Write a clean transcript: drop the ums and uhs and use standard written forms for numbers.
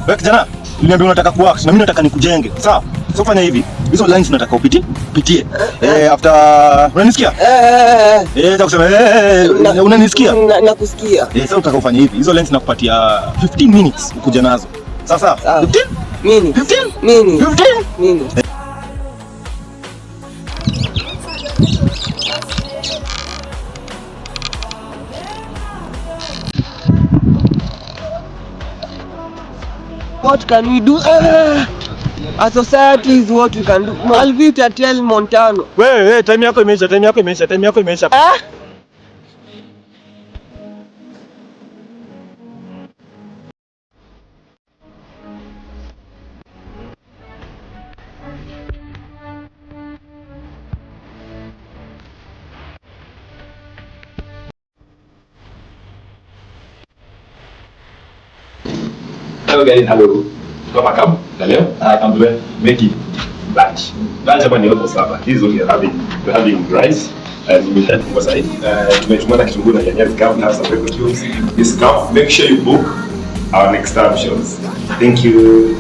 Wewe kijana, niambia unataka kuact na mimi nataka nikujenge. Sawa? Sasa fanya hivi. Hizo lines nataka upitie. After unanisikia? Nataka kusema unanisikia? Nakusikia. Sasa utaka ufanye hivi. Hizo lines nakupatia 15 minutes ukuja nazo. Sasa 15? Nini? 15? Nini? 15? Nini? What can we do? A society is what we can do. Alvita tell Montano. Wewe, time yako imeisha. Hello guys, hello. Tuko makamu na leo I'm doing make it lunch. Lunch hapa ni hapo sasa. Hizo we are having rice and nimeshaji kwa sasa. Tumechukua na kitunguu na nyanya zikawa na some pepper cubes. This cup, make sure you book our next time shows. Thank you.